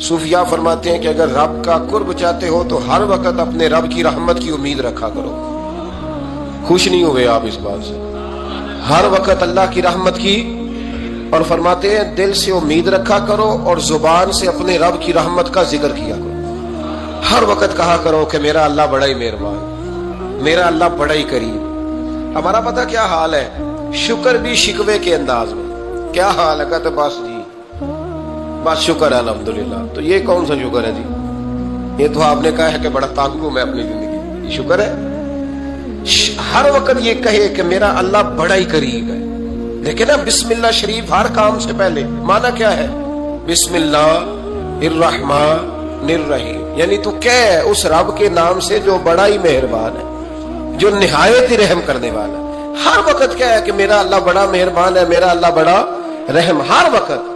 صوفیاء فرماتے ہیں کہ اگر رب کا قرب چاہتے ہو تو ہر وقت اپنے رب کی رحمت کی امید رکھا کرو. خوش نہیں ہوئے آپ اس بات سے؟ ہر وقت اللہ کی رحمت کی، اور فرماتے ہیں دل سے امید رکھا کرو اور زبان سے اپنے رب کی رحمت کا ذکر کیا کرو. ہر وقت کہا کرو کہ میرا اللہ بڑا ہی مہربان، میرا اللہ بڑا ہی کریم. ہمارا پتہ کیا حال ہے؟ شکر بھی شکوے کے انداز میں. کیا حال ہے؟ کہتے بس جی بس شکر ہے الحمدللہ. تو یہ کون سا شکر ہے جی؟ یہ تو آپ نے کہا ہے کہ بڑا تانگ ہوں میں اپنی زندگی، یہ شکر ہے؟ ہر وقت یہ کہے کہ میرا اللہ بڑا ہی قریب ہے. لیکن نا بسم اللہ شریف ہر کام سے پہلے معنی کیا ہے؟ بسم اللہ الرحمن الرحیم، یعنی تو کہہ اس رب کے نام سے جو بڑا ہی مہربان ہے، جو نہایت ہی رحم کرنے والا ہے. ہر وقت کیا ہے کہ میرا اللہ بڑا مہربان ہے، میرا اللہ بڑا رحم. ہر وقت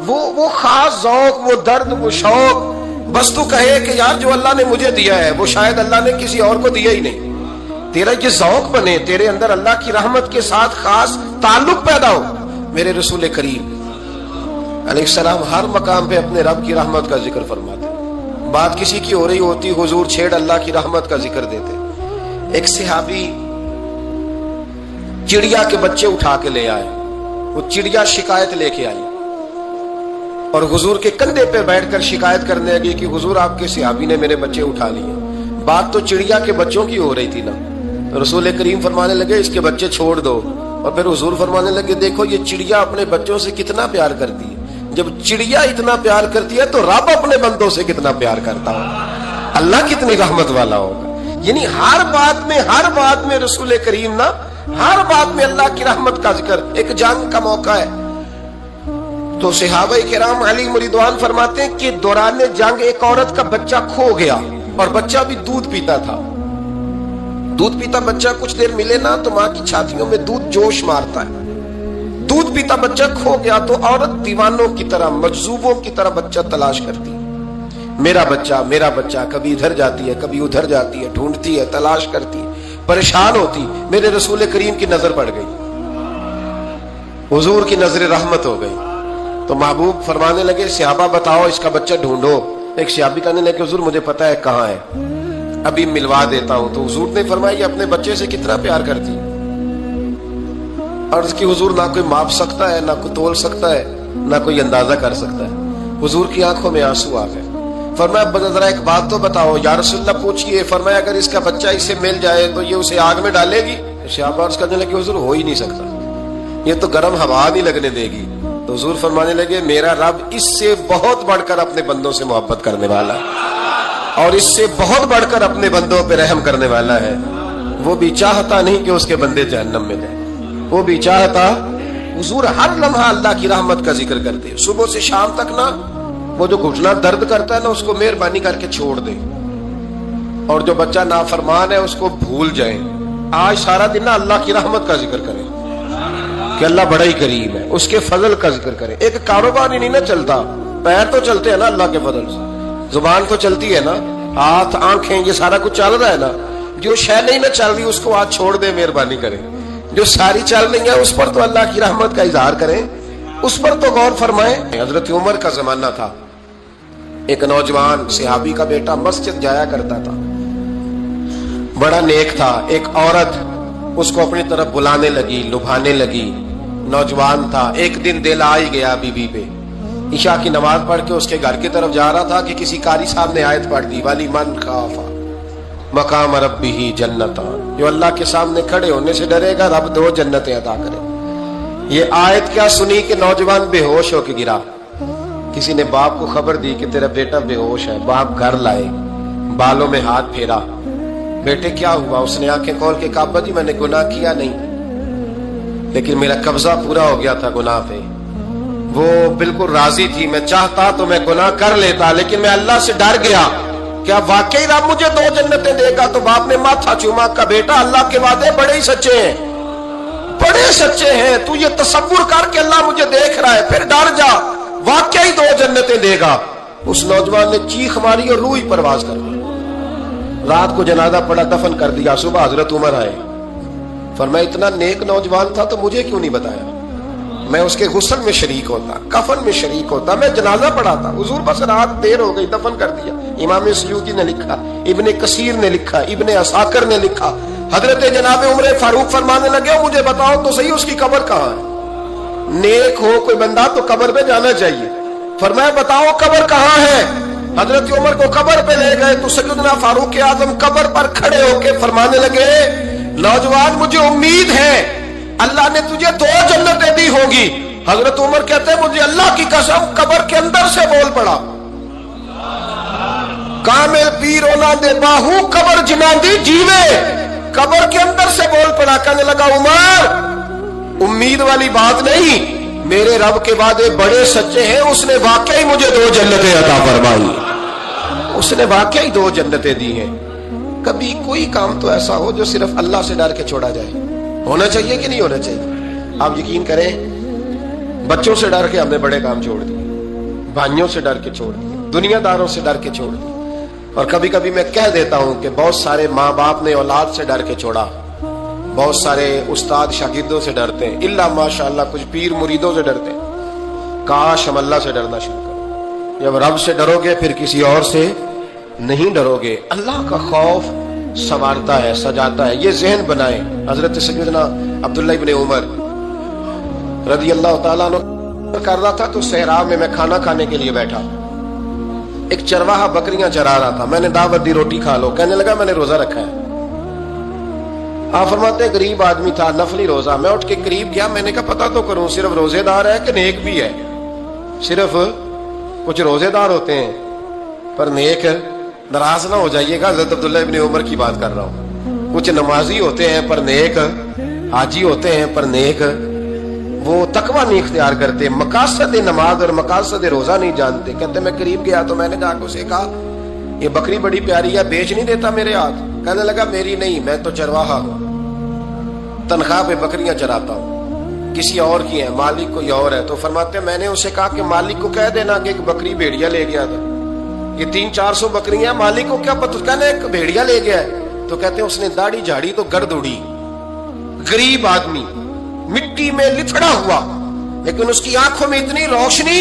وہ خاص ذوق، وہ درد، وہ شوق. بس تو کہے کہ یار جو اللہ نے مجھے دیا ہے وہ شاید اللہ نے کسی اور کو دیا ہی نہیں. تیرا یہ ذوق بنے، تیرے اندر اللہ کی رحمت کے ساتھ خاص تعلق پیدا ہو. میرے رسول کریم علیہ السلام ہر مقام پہ اپنے رب کی رحمت کا ذکر فرماتے. بات کسی کی ہو رہی ہوتی، حضور چھیڑ اللہ کی رحمت کا ذکر دیتے. ایک صحابی چڑیا کے بچے اٹھا کے لے آئے. وہ چڑیا شکایت لے کے آئی اور حضور کے کندھے پہ بیٹھ کر شکایت کرنے لگی کہ حضور آپ کے صحابی نے میرے بچے اٹھا لیے. بات تو چڑیا کے بچوں کی ہو رہی تھی نا. رسول کریم فرمانے لگے اس کے بچے چھوڑ دو. اور پھر حضور فرمانے لگے دیکھو یہ چڑیا اپنے بچوں سے کتنا پیار کرتی ہے. جب چڑیا اتنا پیار کرتی ہے تو رب اپنے بندوں سے کتنا پیار کرتا ہوگا، اللہ کتنی رحمت والا ہوگا. یعنی ہر بات میں رسول کریم نا، ہر بات میں اللہ کی رحمت کا ذکر. ایک جنگ کا موقع ہے تو صحابہ کرام علیہم رضوان فرماتے ہیں کہ دوران جنگ ایک عورت کا بچہ کھو گیا اور بچہ بھی دودھ پیتا تھا. دودھ پیتا بچہ کچھ دیر ملے نا تو ماں کی چھاتیوں میں دودھ جوش مارتا ہے. دودھ پیتا بچہ کھو گیا تو عورت دیوانوں کی طرح، مجذوبوں کی طرح بچہ تلاش کرتی ہے. میرا بچہ، کبھی ادھر جاتی ہے کبھی ادھر جاتی ہے، ڈھونڈتی ہے، تلاش کرتی ہے، پریشان ہوتی. میرے رسول کریم کی نظر پڑ گئی، حضور کی نظر رحمت ہو گئی. تو محبوب فرمانے لگے صحابہ بتاؤ اس کا بچہ ڈھونڈو. ایک صحابی کہنے لگے حضور مجھے پتا ہے کہاں ہے، ابھی ملوا دیتا ہوں. تو حضور نے فرمایا یہ اپنے بچے سے کتنا پیار کرتی. عرض کی حضور نہ کوئی ماپ سکتا ہے، نہ کوئی تول سکتا ہے، نہ کوئی اندازہ کر سکتا ہے. حضور کی آنکھوں میں آنسو آ گئے. فرمایا ذرا ایک بات تو بتاؤ. یا رسول اللہ پوچھئے. فرمایا اگر اس کا بچہ اسے مل جائے تو یہ اسے آگ میں ڈالے گی؟ صحابہ عرض کرنے لگے حضور ہو ہی نہیں سکتا، یہ تو گرم ہوا نہیں لگنے دے گی. تو حضور فرمانے لگے میرا رب اس سے بہت بڑھ کر اپنے بندوں سے محبت کرنے والا ہے اور اس سے بہت بڑھ کر اپنے بندوں پہ رحم کرنے والا ہے. وہ بھی چاہتا نہیں کہ اس کے بندے جہنم میں جائیں، وہ بھی چاہتا. حضور ہر لمحہ اللہ کی رحمت کا ذکر کرتے. صبح سے شام تک نا وہ جو گھٹنا درد کرتا ہے نا اس کو مہربانی کر کے چھوڑ دے، اور جو بچہ نافرمان ہے اس کو بھول جائیں. آج سارا دن نا اللہ کی رحمت کا ذکر کریں کہ اللہ بڑا ہی کریم ہے، اس کے فضل کا ذکر کریں. ایک کاروبار ہی نہیں نا چلتا، پیر تو چلتے ہیں نا اللہ کے فضل سے، زبان تو چلتی ہے نا، ہاتھ آنکھیں یہ سارا کچھ چل رہا ہے نا. جو شے نہیں نہ چل رہی اس کو آج چھوڑ دے، مہربانی کریں. جو ساری چل رہی ہے اس پر تو اللہ کی رحمت کا اظہار کریں، اس پر تو غور فرمائیں. حضرت عمر کا زمانہ تھا. ایک نوجوان صحابی کا بیٹا مسجد جایا کرتا تھا، بڑا نیک تھا. ایک عورت اس کو اپنی طرف بلانے لگی، لبھانے لگی. نوجوان تھا. ایک دن دل آ ہی گیا بی بی پہ. عشاء کی نماز پڑھ کے اس کے گھر کی طرف جا رہا تھا کہ کسی قاری صاحب نے آیت پڑھ دی وَلِمَنْ خَافَ مقام ربہ جنتان، جو اللہ کے سامنے کھڑے ہونے سے ڈرے گا رب 2 جنتیں عطا کرے. یہ آیت کیا سنی کہ نوجوان بے ہوش ہو کے گرا. کسی نے باپ کو خبر دی کہ تیرا بیٹا بے ہوش ہے. باپ گھر لائے، بالوں میں ہاتھ پھیرا. بیٹے کیا ہوا؟ اس نے آنکھیں کھول کے کہا ابا جی میں نے گناہ کیا نہیں، لیکن میرا قبضہ پورا ہو گیا تھا گناہ پہ. وہ بالکل راضی تھی، میں چاہتا تو میں گناہ کر لیتا لیکن میں اللہ سے ڈر گیا. کیا واقعی رب مجھے 2 جنتیں دے گا؟ تو باپ نے ماتھا چوما. کا بیٹا اللہ کے وعدے بڑے ہی سچے ہیں، بڑے سچے ہیں. تو یہ تصور کر کے اللہ مجھے دیکھ رہا ہے، پھر ڈر جا، واقعی 2 جنتیں دے گا. اس نوجوان نے چیخ ماری اور روح ہی پرواز کر دی. رات کو جنازہ پڑا، دفن کر دیا. صبح حضرت عمر آئے. فرمایا اتنا نیک نوجوان تھا تو مجھے کیوں نہیں بتایا؟ میں اس کے غسل میں شریک ہوتا, کفن میں شریک ہوتا, میں جنازہ پڑھاتا. حضور بس رات دیر ہو گئی, دفن کر دیا. امام سیوطی نے لکھا, ابن کثیر نے لکھا, ابن عساکر نے لکھا. حضرت جناب عمر فاروق فرمانے لگے مجھے بتاؤ تو صحیح اس کی قبر کہاں ہے؟ نیک ہو کوئی بندہ تو قبر پہ جانا چاہیے. فرمایا بتاؤ قبر کہاں ہے؟ حضرت عمر کو قبر پہ لے گئے تو سیدنا فاروق اعظم قبر پر کھڑے ہو کے فرمانے لگے نوجوان مجھے امید ہے اللہ نے تجھے 2 جنتیں دی ہوں گی. حضرت عمر کہتے ہیں مجھے اللہ کی قسم قبر کے اندر سے بول پڑا کامل پیرونا دے باہو قبر جنان دی جیوے. قبر کے اندر سے بول پڑا, کہنے لگا عمر امید والی بات نہیں, میرے رب کے وعدے بڑے سچے ہیں, اس نے واقعی مجھے 2 جنتیں عطا فرمائی, اس نے واقعی 2 جنتیں دی ہیں. کبھی کوئی کام تو ایسا ہو جو صرف اللہ سے ڈر کے چھوڑا جائے, ہونا چاہیے کہ نہیں ہونا چاہیے؟ آپ یقین کریں بچوں سے ڈر کے ہم نے بڑے کام چھوڑ دیے, بھائیوں سے ڈر کے چھوڑ دیے, دنیا داروں سے ڈر کے چھوڑ دیے. اور کبھی کبھی میں کہہ دیتا ہوں کہ بہت سارے ماں باپ نے اولاد سے ڈر کے چھوڑا, بہت سارے استاد شاگردوں سے ڈرتے ہیں, الا ماشاءاللہ کچھ پیر مریدوں سے ڈرتے ہیں. کاش ہم اللہ سے ڈرنا شروع کریں. جب رب سے ڈرو گے پھر کسی اور سے نہیں ڈرو گے. اللہ کا خوف سنوارتا ہے, سجاتا ہے, یہ ذہن بنائیں. حضرت سیدنا عبداللہ ابن عمر رضی اللہ تعالیٰ عنہ کر رہا تھا تو صحرا میں کھانا کھانے کے لیے بیٹھا, ایک چرواہا بکریاں چرا رہا تھا. میں نے دعوت دی روٹی کھا لو, کہنے لگا میں نے روزہ رکھا ہے. آپ فرماتے ہیں غریب آدمی تھا, نفلی روزہ. میں اٹھ کے قریب گیا, میں نے کہا پتہ تو کروں صرف روزے دار ہے کہ نیک بھی ہے. صرف کچھ روزے دار ہوتے ہیں پر نیک, ناراض نہ ہو جائیے گا, حضرت عبداللہ ابن عمر کی بات کر رہا ہوں. کچھ نمازی ہوتے ہیں پر نیک, حاجی ہوتے ہیں پر نیک, وہ تقوی نہیں اختیار کرتے, مقاصد نماز اور مقاصد روزہ نہیں جانتے. کہتے میں قریب گیا تو میں نے جا کے اسے کہا یہ بکری بڑی پیاری ہے, بیچ نہیں دیتا میرے ہاتھ؟ کہنے لگا میری نہیں, میں تو چرواہا ہوں, تنخواہ پہ بکریاں چراتا ہوں, کسی اور کی ہے, مالک کوئی اور ہے. تو فرماتے ہیں میں نے اسے کہا کہ مالک کو کہہ دینا کہ ایک بکری بھیڑیا لے گیا تھا, یہ 300-400 بکریاں, مالک کو کیا پتہ, کہنے ایک بھیڑیا لے گیا ہے. تو کہتے ہیں اس نے داڑھی جھاڑی تو گرد اڑی, غریب آدمی مٹی میں لتڑا ہوا, لیکن اس کی آنکھوں میں اتنی روشنی.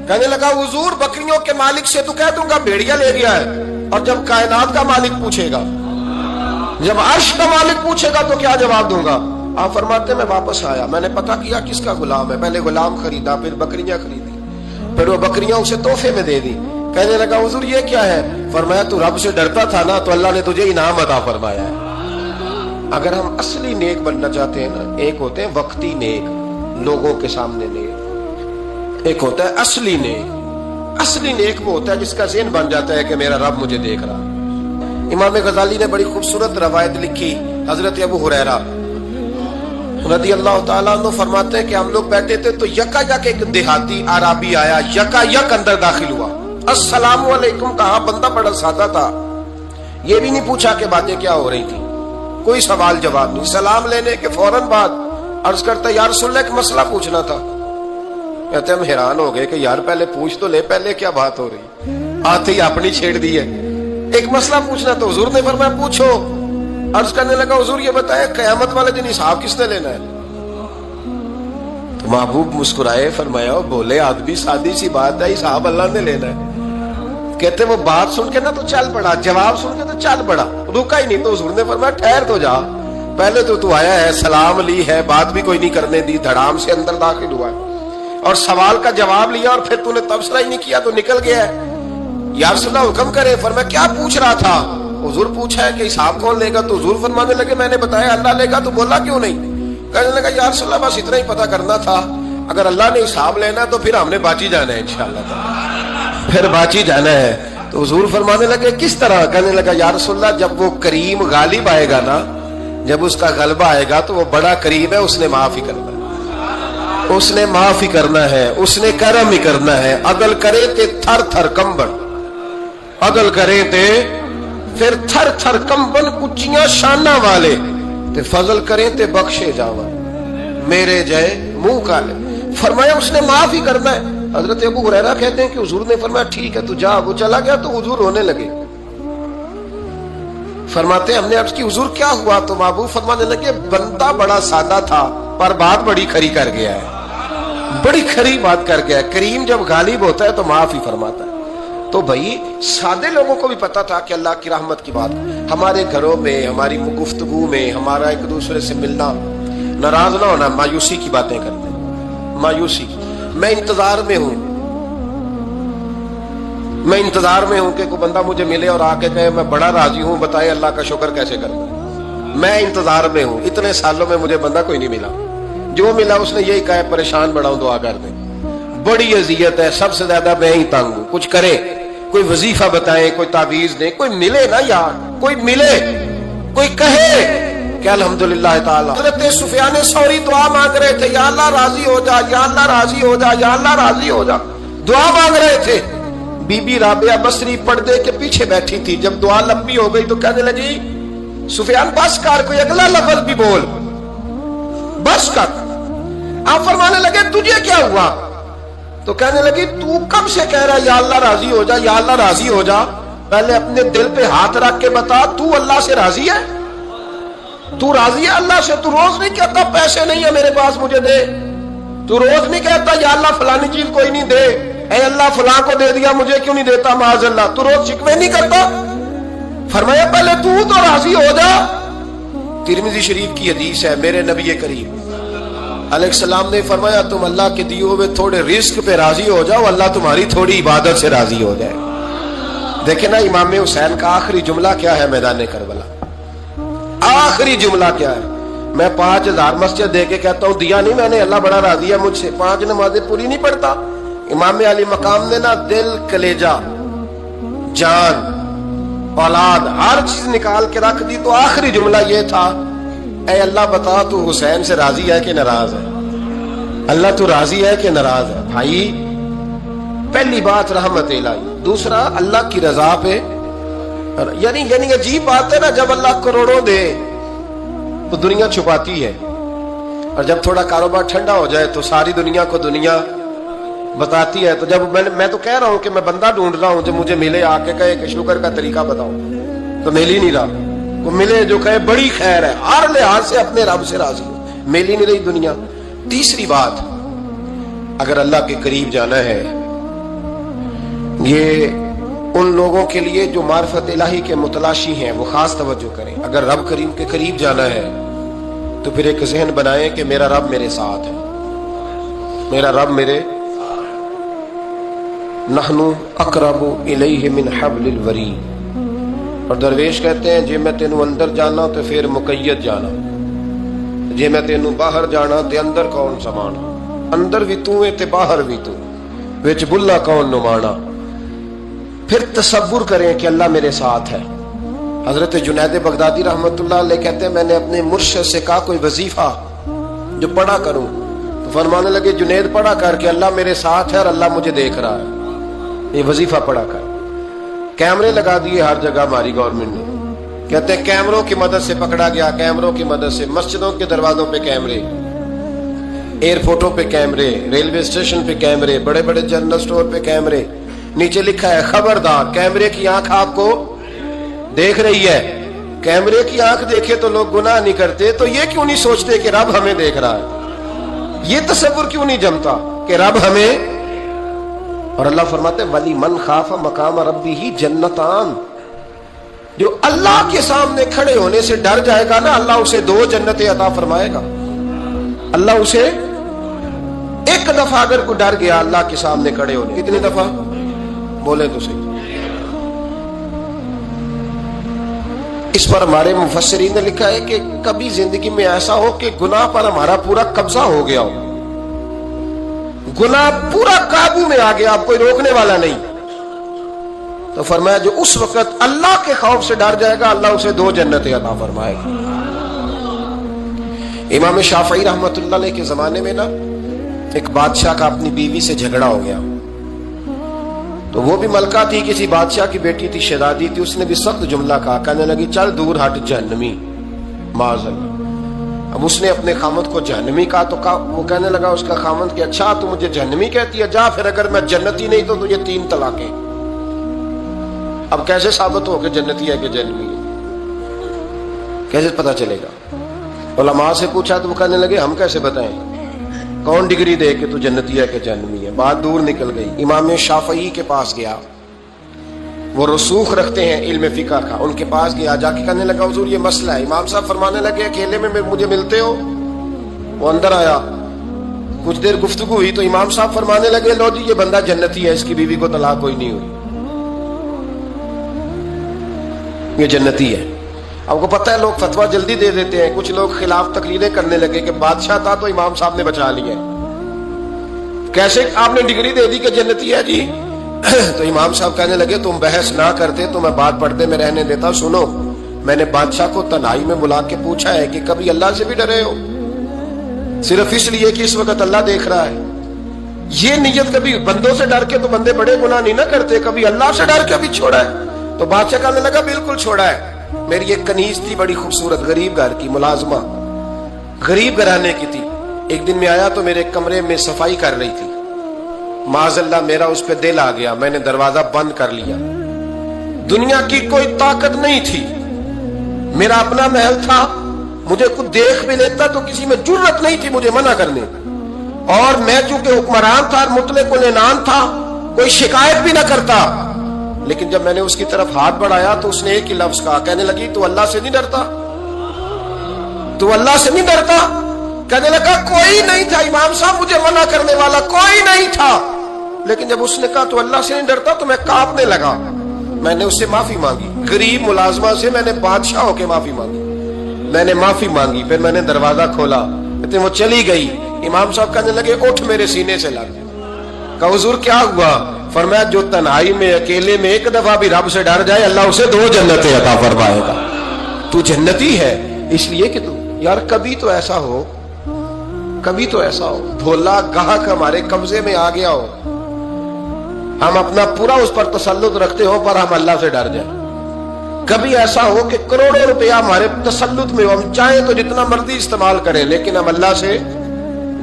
کہنے لگا حضور بکریوں کے مالک سے تو کہہ دوں گا بھیڑیا لے گیا ہے, اور جب کائنات کا مالک پوچھے گا, جب عرش کا مالک پوچھے گا تو کیا جواب دوں گا؟ آپ فرماتے ہیں میں واپس آیا, میں نے پتا کیا کس کا غلام ہے, پہلے غلام خریدا, پھر بکریاں خریدی, پھر وہ بکریاں اسے تحفے میں دے دی. کہنے لگا حضور یہ کیا ہے؟ فرمایا تو رب سے ڈرتا تھا نا, تو اللہ نے تجھے انعام عطا فرمایا ہے. اگر ہم اصلی نیک بننا چاہتے ہیں نا, ایک ہوتے ہیں وقتی نیک, لوگوں کے سامنے نیک, ایک ہوتا ہے اصلی نیک. اصلی نیک وہ ہوتا ہے جس کا ذہن بن جاتا ہے کہ میرا رب مجھے دیکھ رہا. امام غزالی نے بڑی خوبصورت روایت لکھی, حضرت ابو ہریرہ رضی اللہ تعالیٰ عنہ فرماتے ہیں کہ ہم لوگ بیٹھے تھے تو یکا یک ایک دیہاتی عربی آیا, یکا یک اندر داخل ہوا, السلام علیکم کہا. بندہ بڑا سادہ تھا, یہ بھی نہیں پوچھا کہ باتیں کیا ہو رہی تھی, کوئی سوال جواب نہیں. سلام لینے کے فوراً بعد عرض کرتا یا رسول اللہ ایک مسئلہ پوچھنا تھا. کہتے ہم حیران ہو گئے کہ یار پہلے پوچھ تو لے, پہلے کیا بات ہو رہی, آتے ہی اپنی چھیڑ دی ہے. ایک مسئلہ پوچھنا تو حضور نے فرمایا پوچھو. عرض کرنے لگا حضور یہ بتائے قیامت والے دن حساب کس نے لینا ہے؟ تو محبوب مسکرائے, فرمایا بولے آدمی سادی سی بات ہے, حساب اللہ نے لینا ہے. کہتے وہ بات سن کے نا تو چل پڑا, جواب سن کے تو چل پڑا, رکا ہی نہیں. تو حضور نے فرمایا ٹھہر تو جا, پہلے تو آیا ہے, سلام لی ہے, بات بھی کوئی نہیں کرنے دی, دھڑام سے اندر داخل ہوا ہے اور سوال کا جواب لیا, اور پھر تو نے تبصرہ ہی نہیں کیا تو نکل گیا ہے. یا رسول اللہ حکم کرے. فرمایا کیا پوچھ رہا تھا؟ حضور پوچھا ہے کہ حساب کون لے گا؟ تو حضور فرمانے لگے میں نے بتایا اللہ لے گا. تو بولا کیوں نہیں؟ کہنے لگا یا رسول اللہ بس اتنا ہی پتا کرنا تھا, اگر اللہ نے حساب لینا تو پھر ہم نے باچی جانا ہے انشاءاللہ, پھر باچی جانا ہے. تو حضور فرمانے لگے کس طرح؟ کہنے لگا یا رسول اللہ جب وہ کریم غالب آئے گا نا, جب اس کا غلبہ آئے گا تو وہ بڑا کریم ہے, اس نے معاف ہی کرنا ہے, اس نے معاف ہی کرنا ہے, اس نے کرم ہی کرنا ہے. عدل کرے تے تھر تھر کمبن, عدل کرے تے پھر تھر تھر کمبن, اچیاں شانہ والے تے فضل کریں تے بخشے جاوا, میرے جائے منہ کالے. فرمایا اس نے معاف ہی کرنا ہے. حضرت ابو ہریرہ کہتے ہیں کہ حضور نے فرمایا ٹھیک ہے تو جا. وہ چلا گیا تو حضور رونے لگے. فرماتے ہیں ہم نے عرض کی حضور کیا ہوا؟ تو محبوب فرمانے لگے بندہ بڑا سادہ تھا پر بات بڑی کھری کر گیا ہے. बड़ी खरी बात कर गया। करीम जब गालिब होता है तो माफ ही फरमाता है। तो भाई सादे लोगों को भी पता था कि अल्लाह की रहमत की बात हमारे घरों में, हमारी गुफ्तगू में, हमारा एक दूसरे से मिलना, नाराज ना होना, मायूसी की बातें करते हैं, मायूसी। मैं इंतजार में हूं कि कोई बंदा मुझे मिले और आके कहे मैं बड़ा राजी हूं, बताए अल्लाह का शुक्र कैसे करूं। मैं इंतजार में हूं, इतने सालों में मुझे बंदा कोई नहीं मिला। जो मिला उसने यही कहा परेशान बड़ा हूं, दुआ कर दे। बड़ी अजियत है, सबसे ज्यादा मैं ही तंग हूं। कुछ करे, कोई वजीफा बताए, कोई तावीज दे, कोई मिले ना यार, कोई मिले, कोई कहे कि अल्हम्दुलिल्लाह ताला। हज़रत सुफियान सौरी दुआ मांग रहे थे, या अल्लाह राजी हो जा, या अल्लाह राजी हो जा, या अल्लाह राजी हो जा, दुआ मांग रहे थे। बीबी राबिया बसरी पर्दे के पीछे बैठी थी। जब दुआ लंबी हो गई तो कहने लगी सुफियान बस कर, कोई अगला लफ्ज भी बोल, बस कर। आप फरमाने लगे तुझे क्या हुआ? तो कहने लगी तू कब से कह रहा या अल्लाह राजी हो जा, या अल्लाह राजी हो जा। पहले अपने दिल पे हाथ रख के बता, तू अल्लाह से राजी है? तू राजी है अल्लाह से? तू रोज नहीं कहता पैसे नहीं है मेरे पास मुझे दे? तू रोज नहीं कहता या अल्लाह फलानी चीज कोई नहीं दे, ऐ अल्लाह फलां को दे दिया मुझे क्यों नहीं देता माज़अल्लाह? तू रोज शिकवे नहीं करता? फरमाया पहले तू तो राजी हो जा। तिरमिज़ी शरीफ की हदीस है, मेरे नबी करीम अलैहिस्सलाम ने फरमाया तुम अल्लाह के दिए हुए थोड़े रिस्क पे राजी हो जाओ, अल्लाह तुम्हारी थोड़ी इबादत से राजी हो जाए। देखे ना इमाम हुसैन का आखिरी जुमला क्या है मैदान करबला? आखिरी जुमला क्या है? मैं 5000 मस्जिद दे के कहता हूं दिया नहीं मैंने, अल्लाह बड़ा राजी है मुझसे, 5 नमाजें पूरी नहीं पढ़ता। इमाम अली मकाम ने ना दिल, कलेजा, जान, औलाद हर चीज निकाल के रख दी। तो आखिरी जुमला ये था, ऐ अल्लाह बता तू हुसैन से राजी है कि नाराज है? अल्लाह तू राजी है कि नाराज है? भाई पहली बात रहमत इलाही, दूसरा अल्लाह की रजा पे। यानी अजीब बात है ना, जब अल्लाह करोड़ों दे तो दुनिया छुपाती है, और जब थोड़ा कारोबार ठंडा हो जाए तो सारी दुनिया को दुनिया बताती है। तो जब मैं तो कह रहा हूं कि मैं बंदा ढूंढ रहा हूं जो मुझे मिले, आके कहे कि शुक्र का तरीका बताओ, तो मिल ही नहीं रहा। वो मिले जो कहे बड़ी खैर है, हर लिहाज से अपने रब से राजी, मिल ही नहीं रही दुनिया। तीसरी बात, अगर अल्लाह के करीब जाना है, ये उन लोगों के लिए जो मार्फत इलाही के मुतलाशी हैं, वो खास तवज्जो करें। अगर रब करीम के करीब जाना है तो फिर एक ज़हन बनाएं कि मेरा रब मेरे साथ है, मेरा रब मेरे। नहनु अक़रबु इलैहि मिन हब्लिल वरीद। और दरवेश कहते हैं जे मैं तेनू अंदर जाना तो फिर मुकय्यद जाना, जे मैं तेनू बाहर जाना ते अंदर कौन समाना, अंदर भी तू है ते बाहर भी तू, विच बुल्ला कौन नुमाना। फिर तसव्वुर करें कि अल्लाह मेरे साथ है। हजरत जुनैद बगदादी रहमतुल्लाह अलैह कहते हैं मैंने अपने मुर्शिद से कहा कोई वजीफा जो पढ़ा करूं, तो फरमाने लगे जुनैद पढ़ा कर कि अल्लाह मेरे साथ है और अल्लाह मुझे देख रहा है। ये वजीफा पढ़ा कर। कैमरे लगा दिए हर जगह हमारी गवर्नमेंट ने, कहते हैं कैमरों की मदद से पकड़ा गया, कैमरों की मदद से। मस्जिदों के दरवाजों पे कैमरे, एयरपोर्टों पे कैमरे, रेलवे स्टेशन पे कैमरे, बड़े बड़े जनरल स्टोर पे कैमरे। नीचे लिखा है खबरदार कैमरे की आंख आपको देख रही है। कैमरे की आंख देखे तो लोग गुनाह नहीं करते, तो ये क्यों नहीं सोचते कि रब हमें देख रहा है? ये तसव्वुर क्यों नहीं जमता कि रब हमें। और अल्लाह फरमाते वली मन खाफा मकाम रब्बी ही जन्नतान, जो अल्लाह के सामने खड़े होने से डर जाएगा ना, अल्लाह उसे 2 जन्नतें अता फरमाएगा। अल्लाह उसे एक दफा अगर कोई डर गया अल्लाह के सामने खड़े होने, कितनी दफा बोले तो सही। इस पर हमारे मुफस्सिरीन ने लिखा है कि कभी जिंदगी में ऐसा हो कि गुनाह पर हमारा पूरा कब्जा हो गया हो, गुनाह पूरा काबू में आ गया, अब कोई रोकने वाला नहीं, तो फरमाया जो उस वक्त अल्लाह के खौफ से डर जाएगा अल्लाह उसे 2 जन्नतें अता फरमाएगा। इमाम शाफई रहमतुल्लाह अलैह के जमाने में ना एक बादशाह का अपनी बीवी से झगड़ा हो गया। तो वो भी मलका थी, किसी बादशाह की बेटी थी, शहजादी थी। उसने भी सख्त जुमला कहा, कहने लगी चल दूर हट जहन्नमी, माज़अल्लाह। अब उसने अपने खामद को जहन्नमी कहा, तो वो कहने लगा उसका खामद कि अच्छा तू मुझे जहन्नमी कहती है, जा फिर अगर मैं जन्नती नहीं तो तुझे 3 तलाकें। अब कैसे साबित हो कि जन्नती है कि जहन्नमी है, कैसे पता चलेगा? उलमा से पूछा तो वो कहने लगे हम कैसे बताएं, कौन डिग्री दे कि तू जन्नती है कि जहन्नमी है। बात दूर निकल गई। इमाम शाफई के पास गया, वो रसूख रखते हैं इल्म फिक़ह का, उनके पास गया, जाके कहने लगा हुजूर ये मसला है। इमाम साहब फरमाने लगे अकेले में मुझे मिलते हो? वो अंदर आया, कुछ देर गुफ्तगू हुई तो इमाम साहब फरमाने लगे लो जी ये बंदा जन्नती है, इसकी बीवी को तलाक कोई नहीं हुई, ये जन्नती है। आपको पता है लोग फतवा जल्दी दे देते हैं। कुछ लोग खिलाफ तकरीरें करने लगे कि बादशाह था तो इमाम साहब ने बचा लिया, कैसे आपने डिग्री दे दी कि जन्नती है जी। तो इमाम साहब कहने लगे तुम बहस ना करते तो मैं बात पर्दे में रहने देता। सुनो, मैंने बादशाह को तन्हाई में बुला के पूछा है कि कभी अल्लाह से भी डरे हो? सिर्फ इसलिए कि इस वक्त अल्लाह देख रहा है। ये नियत कभी बंदों से डर के तो बंदे बड़े गुनाह नहीं ना करते, कभी अल्लाह से डर के भी छोड़ा है? तो बादशाह कहने लगा बिल्कुल छोड़ा है। मेरी एक कनीज थी बड़ी खूबसूरत, गरीब घर की मुलाजमा, गरीब घराने की थी। एक दिन में आया तो मेरे कमरे में सफाई कर रही थी, माज़अल्लाह मेरा उस पर दिल आ गया, मैंने दरवाजा बंद कर लिया। दुनिया की कोई ताकत नहीं थी, मेरा अपना महल था, मुझे कुछ देख भी लेता तो किसी में जुर्रत नहीं थी मुझे मना करने। और मैं चूंकि हुक्मरान था, मुतलक उल इनान था, कोई शिकायत भी ना करता। लेकिन जब मैंने उसकी तरफ हाथ बढ़ाया तो उसने एक ही लफ्ज कहा, कहने लगी तू अल्लाह से नहीं डरता? तू अल्लाह से नहीं डरता? कहने लगा कोई नहीं था इमाम साहब मुझे मना करने वाला, कोई नहीं था। लेकिन जब उसने कहा तू अल्लाह से नहीं डरता तो मैं कांपने लगा। मैंने उससे माफी मांगी, गरीब मुलाजमा से मैंने बादशाह होके माफी मांगी। मैंने माफी मांगी, फिर मैंने दरवाजा खोला, तो वो चली गई। इमाम साहब कहने लगे उठ मेरे सीने से लग। कहा हुजूर क्या हुआ? फरमाया जो तन्हाई में अकेले में एक दफा भी रब से डर जाए अल्लाह उसे 2 जन्नतें अता फरमाएगा। तू जन्नती है इसलिए कि तू यार कभी तो ऐसा हो, कभी तो ऐसा हो भोला गाहक हमारे कब्जे में आ गया हो, हम अपना पूरा उस पर तसल्लुत रखते हो पर हम अल्लाह से डर जाए। कभी ऐसा हो कि करोड़ों रुपया हमारे तसल्लुत में हो, हम चाहें तो जितना मर्जी इस्तेमाल करें लेकिन हम अल्लाह से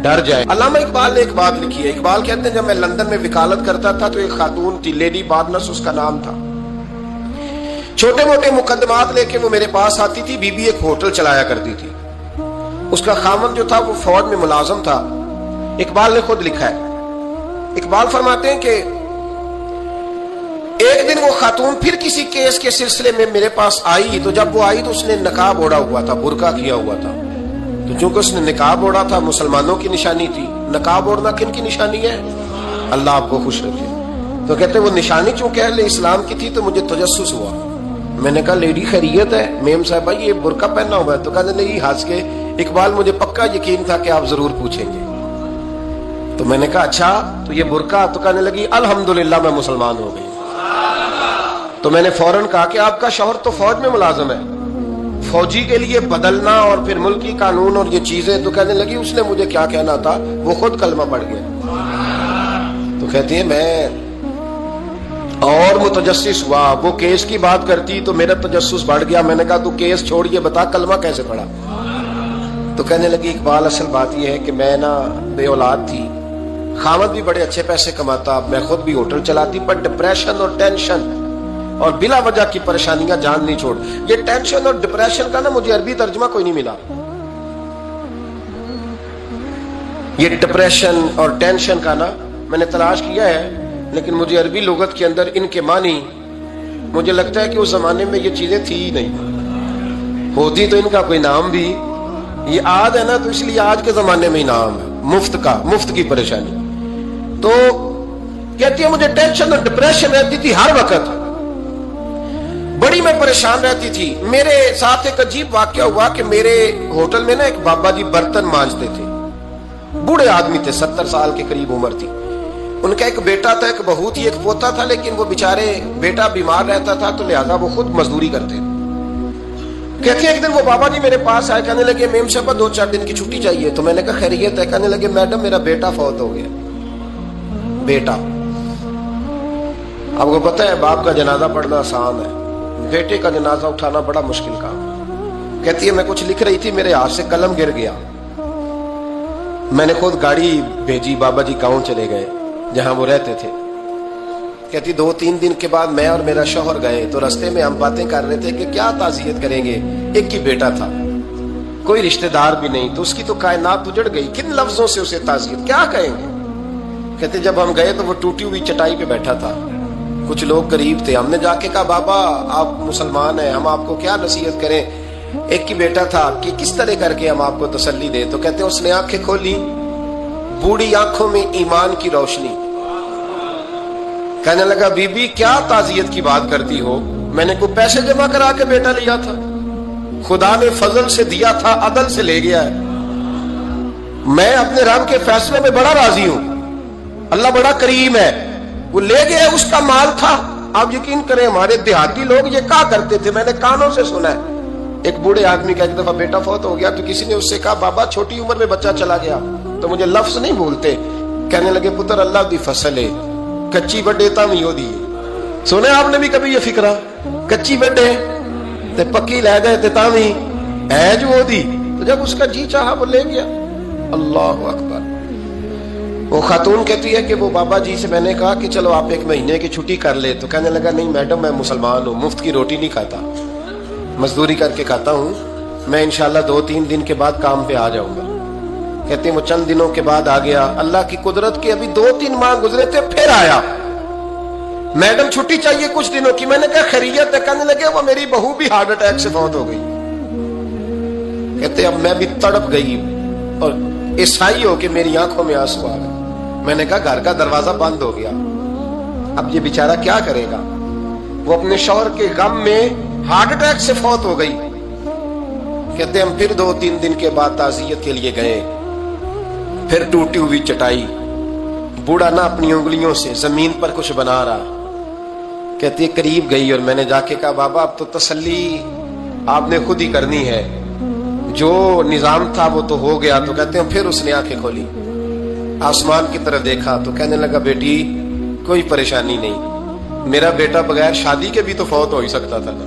डर जाए। अल्लामा इकबाल ने एक बात लिखी है। इकबाल कहते हैं जब मैं लंदन में वकालत करता था तो एक खातून थी, लेडी बार्नस उसका नाम था। छोटे मोटे मुकदमात लेके वो मेरे पास आती थी। बीबी एक होटल चलाया करती थी, उसका खामन जो था वो फौज में मुलाजम था। इकबाल ने खुद लिखा है, इकबाल फरमाते हैं कि एक दिन वो खातून फिर किसी केस के सिलसिले में मेरे पास आई। तो जब वो आई तो उसने नकाब ओढ़ा हुआ था, बुर्का किया हुआ था। तो चूंकि उसने निकाब ओढ़ा था मुसलमानों की निशानी थी। नकाब ओढ़ना किन की निशानी है? अल्लाह आपको खुश रखे। तो कहते वो निशानी चूंकि अहले इस्लाम की थी तो मुझे तजस्सुस हुआ। मैंने कहा लेडी खैरियत है? मेम साहब भाई ये बुर्का पहना हुआ है। तो कहने लगी हंस के इकबाल मुझे पक्का यकीन था कि आप जरूर पूछेंगे। तो मैंने कहा अच्छा तो ये बुर्का? तो कहने लगी अल्हम्दुलिल्लाह मैं मुसलमान हो गई। तो मैंने फौरन कहा कि आपका शौहर तो फौज में मुलाजिम है, फौजी के लिए बदलना और फिर मुल्की कानून और ये चीजें। तो कहने लगी उसने मुझे क्या कहना था, वो खुद कलमा पढ़ गया। तो कहती है मैं और मुतजस्सिस हुआ। वो केस की बात करती तो मेरा तजस्सुस बढ़ गया। मैंने कहा तू केस छोड़िए बता कलमा कैसे पढ़ा? तो कहने लगी इकबाल असल बात यह है कि मैं ना बे औलाद थी, खामद भी बड़े अच्छे पैसे कमाता, मैं खुद भी होटल चलाती, पर डिप्रेशन और टेंशन और बिला वजह की परेशानियां जान नहीं छोड़। ये टेंशन और डिप्रेशन का ना मुझे अरबी तर्जुमा कोई नहीं मिला। ये डिप्रेशन और टेंशन का ना मैंने तलाश किया है लेकिन मुझे अरबी लुगत के अंदर इनके मानी मुझे लगता है कि उस जमाने में ये चीजें थी ही नहीं। होती तो इनका कोई नाम भी, ये आज है ना तो इसलिए आज के जमाने में ही नाम है मुफ्त का, मुफ्त की परेशानी। तो कहती है मुझे टेंशन और डिप्रेशन रहती थी हर वक्त, बड़ी मैं परेशान रहती थी। मेरे साथ एक अजीब वाकया हुआ कि मेरे होटल में ना एक बाबा जी बर्तन मांजते थे, बूढ़े आदमी थे, 70 साल के करीब उम्र थी। उनका एक बेटा था, एक बहू थी, एक पोता था, लेकिन वो बेचारे बेटा बीमार रहता था तो लिहाजा वो खुद मजदूरी करते थे। कहते एक दिन वो बाबा जी मेरे पास आए, कहने लगे मेम साहब 2-4 दिन की छुट्टी चाहिए। तो मैंने कहा खैरियत है? कहने लगे मैडम मेरा बेटा फौत हो गया। बेटा, आपको पता है बाप का जनाजा पढ़ना आसान है, बेटे का जनाजा उठाना बड़ा मुश्किल काम। कहती है मैं कुछ लिख रही थी, मेरे हाथ से कलम गिर गया। मैंने खुद गाड़ी भेजी, बाबा जी गांव चले गए जहां वो रहते थे। कहती 2-3 दिन के बाद मैं और मेरा शौहर गए तो रास्ते में हम बातें कर रहे थे कि क्या ताज़ियत करेंगे। एक ही बेटा था, कोई रिश्तेदार भी नहीं, तो उसकी तो कायनात उजड़ गई। किन लफ्जों से उसे ताज़ियत, क्या कहेंगे? कहते जब हम गए तो वो टूटी हुई चटाई पे बैठा था, कुछ लोग करीब थे। हमने जाके कहा बाबा आप मुसलमान हैं, हम आपको क्या नसीहत करें? एक की बेटा था कि किस तरह करके हम आपको तसल्ली दे। तो कहते उसने आंखें खोली, बूढ़ी आंखों में ईमान की रोशनी। कहने लगा बीबी क्या ताज़ियत की बात करती हो, मैंने कोई पैसे जमा करा के बेटा लिया था, खुदा ने फजल से दिया था, अदल से ले गया है। मैं अपने रब के फैसले में बड़ा राजी हूं, अल्लाह बड़ा करीम है, वो ले गया, उसका माल था। आप यकीन करें हमारे देहाती लोग ये क्या करते थे, मैंने कानों से सुना है। एक बूढ़े आदमी का एक दफा बेटा फौत हो गया तो किसी ने उससे कहा बाबा छोटी उम्र में बच्चा चला गया, तो मुझे लफ्ज नहीं भूलते, कहने लगे पुत्र अल्लाह दी फसल है, कच्ची बड्डे तावी ओदी। सुने आपने भी कभी ये फिक्रा, कच्ची बड्डे ते पक्की ले गए ते तावी है जो ओदी। तो जब उसका जी चाहा वो ले गया। अल्लाह अकबर। वो खातून कहती है कि वो बाबा जी से मैंने कहा कि चलो आप एक महीने की छुट्टी कर ले, तो कहने लगा नहीं मैडम मैं मुसलमान हूँ, मुफ्त की रोटी नहीं खाता, मजदूरी करके खाता हूँ, मैं इंशाल्लाह 2-3 दिन के बाद काम पे आ जाऊंगा। कहते हैं वो चंद दिनों के बाद आ गया। अल्लाह की कुदरत के अभी 2-3 माह गुजरे थे, फिर आया, मैडम छुट्टी चाहिए कुछ दिनों की। मैंने कहा खैरियत है? कहने लगे वो मेरी बहू भी हार्ट अटैक से फौत हो गई। कहते अब मैं भी तड़प गई और ईसाई हो के मेरी आंखों में आंसू आ गए। मैंने कहा घर का दरवाजा बंद हो गया, अब ये बेचारा क्या करेगा? वो अपने शौहर के गम में हार्ट अटैक से फौत हो गई। कहते हम फिर 2-3 दिन के बाद ताज़ियत के लिए गए, फिर टूटी हुई चटाई, बूढ़ा ना अपनी उंगलियों से जमीन पर कुछ बना रहा। कहती है करीब गई और मैंने जाके कहा बाबा अब तो तसल्ली आपने खुद ही करनी है, जो निजाम था वो तो हो गया। तो कहते हैं फिर उसने आंखें खोली, आसमान की तरफ देखा तो कहने लगा बेटी कोई परेशानी नहीं, मेरा बेटा बगैर शादी के भी तो फौत हो ही सकता था ना,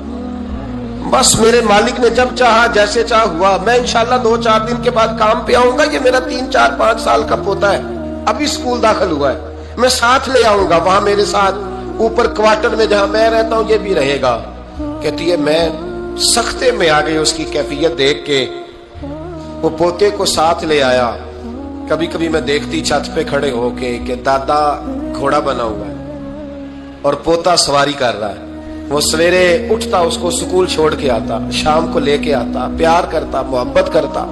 बस मेरे मालिक ने जब चाहा जैसे चाह हुआ। मैं इंशाल्लाह 2-4 दिन के बाद काम पे आऊंगा, ये मेरा 3-4-5 साल का पोता है, अभी स्कूल दाखिल हुआ है, मैं साथ ले आऊंगा, वहां मेरे साथ ऊपर क्वार्टर में जहां मैं रहता हूं ये भी रहेगा। कहती है मैं सख्ते में आ गई उसकी कैफियत देख के। वो पोते को साथ ले आया। कभी कभी मैं देखती छत पे खड़े होके कि दादा घोड़ा बना हुआ है और पोता सवारी कर रहा है। वो सवेरे उठता, उसको स्कूल छोड़ के आता, शाम को लेके आता, प्यार करता, मोहब्बत करता।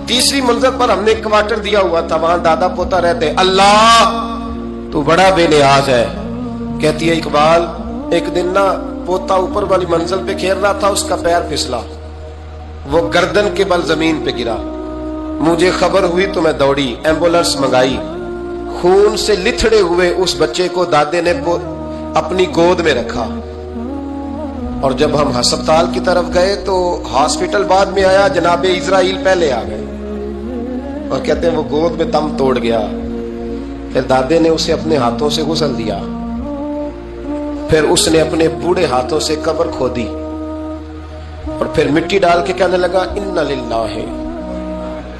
तीसरी मंजिल पर हमने क्वार्टर दिया हुआ था, वहां दादा पोता रहते। अल्लाह तू बड़ा बेनियाज है। कहती है इकबाल एक दिन ना पोता ऊपर वाली मंजिल पे खेल रहा था, उसका पैर फिसला, वो गर्दन के बल जमीन पे गिरा। मुझे खबर हुई तो मैं दौड़ी, एम्बुलेंस मंगाई। खून से लिथड़े हुए उस बच्चे को दादे ने अपनी गोद में रखा। और जब हम अस्पताल की तरफ गए तो हॉस्पिटल बाद में आया, जनाबे इजराइल पहले आ गए और कहते हैं वो गोद में दम तोड़ गया। फिर दादे ने उसे अपने हाथों से गुसल दिया, फिर उसने अपने बूढ़े हाथों से कब्र खोदी और फिर मिट्टी डाल के कहने लगा इन्ना लिल्लाहि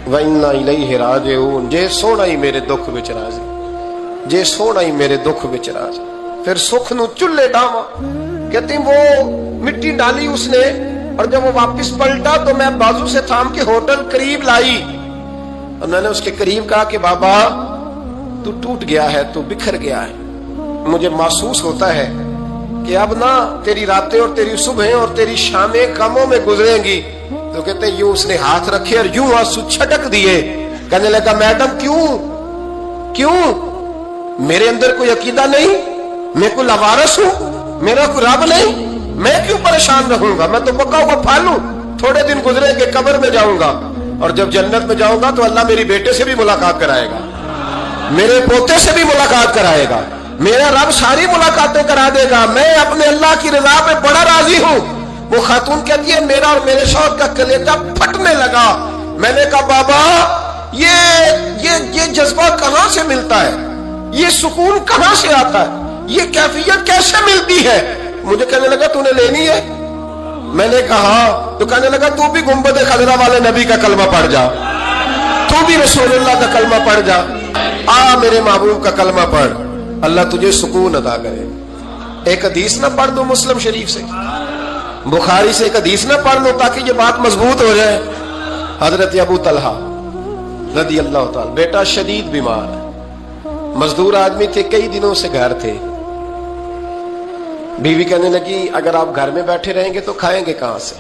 व इन्ना इलैहि राजिऊन। जे सोना ही मेरे दुख विच राज, जे सोना ही मेरे दुख विच राज। फिर सुख नू चुल्ले डावा। कहती वो मिट्टी डाली उसने और जब वो वापस पलटा तो मैं बाजू से थाम के होटल करीब लाई और मैंने उसके करीब कहा कि बाबा तू टूट गया है, तू बिखर गया है, मुझे महसूस होता है कि अब ना तेरी रातें और तेरी सुबहें और तेरी शामें गमों में गुजरेंगी। तो कहते हैं यूं उसने हाथ रखे और यूं आंसू छटक दिए। कहने लगा मैडम क्यों क्यों, मेरे अंदर कोई अकीदा नहीं, मैं कोई लवारस हूं, मेरा कोई रब नहीं, मैं क्यों परेशान रहूंगा, मैं तो पका हुआ फालू, थोड़े दिन गुजरेंगे कब्र में जाऊंगा और जब जन्नत में जाऊंगा तो अल्लाह मेरी बेटे से भी मुलाकात कराएगा, मेरे पोते से भी मुलाकात कराएगा, मेरा रब सारी मुलाकातें करा देगा, मैं अपने अल्लाह की रजा पे बड़ा राजी हूं। वो खातून कहती है मेरा और मेरे शौहर का कलेजा फटने लगा। मैंने कहा बाबा ये जज्बा कहां से मिलता है, ये सुकून कहां से आता है, ये कैफियत कैसे मिलती है? मुझे कहने लगा तूने लेनी है? मैंने कहा तो कहने लगा तू भी गुंबद खजरा वाले नबी का कलमा पढ़ जा, तू भी रसूलुल्लाह का कलमा पढ़ जा, आ मेरे महबूब का कलमा पढ़, अल्लाह तुझे सुकून अदा करे। एक हदीस ना पढ़ दो मुस्लिम शरीफ से, बुखारी से एक हदीस ना पढ़ लो ताकि ये बात मजबूत हो जाए। حضرت ابو طلحہ رضی اللہ تعالی، بیٹا شدید بیمار ہے، مزدور آدمی تھے، کئی دنوں سے گھر تھے۔ بیوی کہنے لگی اگر آپ گھر میں بیٹھے رہیں گے تو کھائیں گے کہاں سے،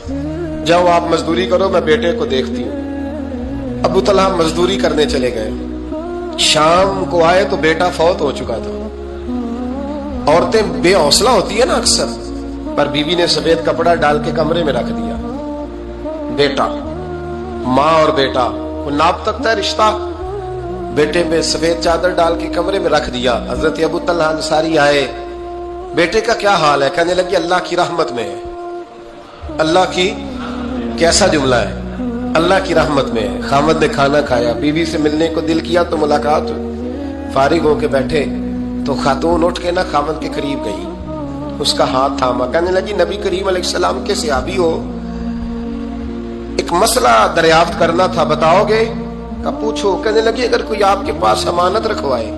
جاؤ آپ مزدوری کرو، میں بیٹے کو دیکھتی ہوں۔ ابو طلحہ مزدوری کرنے چلے گئے، شام کو آئے تو بیٹا فوت ہو چکا تھا۔ عورتیں بے حوصلہ ہوتی ہے نا اکثر، پر بیوی نے سفید کپڑا ڈال کے کمرے میں رکھ دیا۔ بیٹا، ماں اور بیٹا وہ ناپ تکتا ہے رشتہ، بیٹے میں سفید چادر ڈال کے کمرے میں رکھ دیا۔ حضرت ابو طلحہ انصاری آئے، بیٹے کا کیا حال ہے؟ کہنے لگی اللہ کی رحمت میں ہے۔ اللہ کی، کیسا جملہ ہے، اللہ کی رحمت میں ہے۔ خامد نے کھانا کھایا، بیوی سے ملنے کو دل کیا تو ملاقات ہوئی، فارغ ہو کے بیٹھے تو خاتون اٹھ کے نہ خامد کے قریب گئی، اس کا ہاتھ تھاما، کہنے لگی نبی کریم علیہ السلام کے صحابی ہو، ایک مسئلہ دریافت کرنا تھا، بتاؤ گے؟ کہ پوچھو۔ کہنے لگی اگر کوئی آپ کے پاس امانت رکھوائے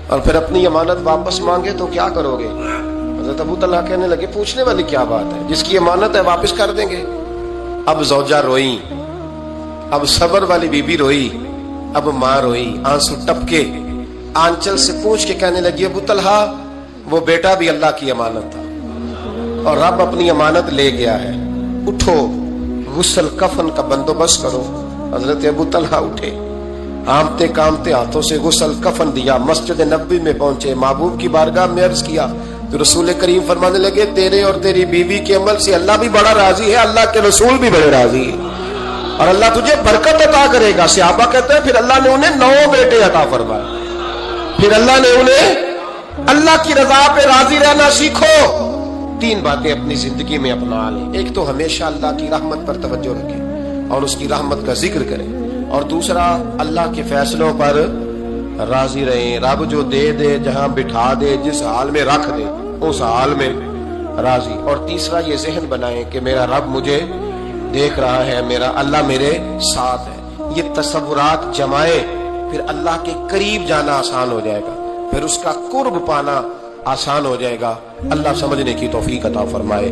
اور پھر اپنی امانت واپس مانگے تو کیا کرو گے؟ حضرت ابو طلحہ کہنے لگے پوچھنے والی کیا بات ہے، جس کی امانت ہے واپس کر دیں گے۔ اب زوجہ روئی، اب صبر والی بی بی روئی، اب ماں روئی، آنسو ٹپکے، آنچل سے پوچھ کے کہنے لگی ابو طلحہ وہ بیٹا بھی اللہ کی امانت تھا اور رب اپنی امانت لے گیا ہے، اٹھو غسل کفن کا بندوبست کرو۔ حضرت ابو طلحہ اٹھے، کامتے کامتے ہاتھوں سے غسل کفن دیا، مسجد نبوی میں پہنچے، محبوب کی بارگاہ میں عرض کیا تو رسول کریم فرمانے لگے تیرے اور تیری بیوی کے عمل سے اللہ بھی بڑا راضی ہے، اللہ کے رسول بھی بڑے راضی ہے اور اللہ تجھے برکت عطا کرے گا۔ صحابہ کہتے ہیں پھر اللہ نے انہیں 9 بیٹے عطا فرمائے، پھر اللہ نے انہیں اللہ کی رضا پہ راضی رہنا سیکھو۔ 3 باتیں اپنی زندگی میں اپنا لیں، ایک تو ہمیشہ اللہ کی رحمت پر توجہ رکھیں اور اس کی رحمت کا ذکر کریں، اور دوسرا اللہ کے فیصلوں پر راضی رہیں، رب جو دے دے، جہاں بٹھا دے، جس حال میں رکھ دے اس حال میں راضی، اور تیسرا یہ ذہن بنائیں کہ میرا رب مجھے دیکھ رہا ہے، میرا اللہ میرے ساتھ ہے۔ یہ تصورات جمائیں، پھر اللہ کے قریب جانا آسان ہو جائے گا، پھر اس کا قرب پانا آسان ہو جائے گا۔ اللہ سمجھنے کی توفیق عطا فرمائے۔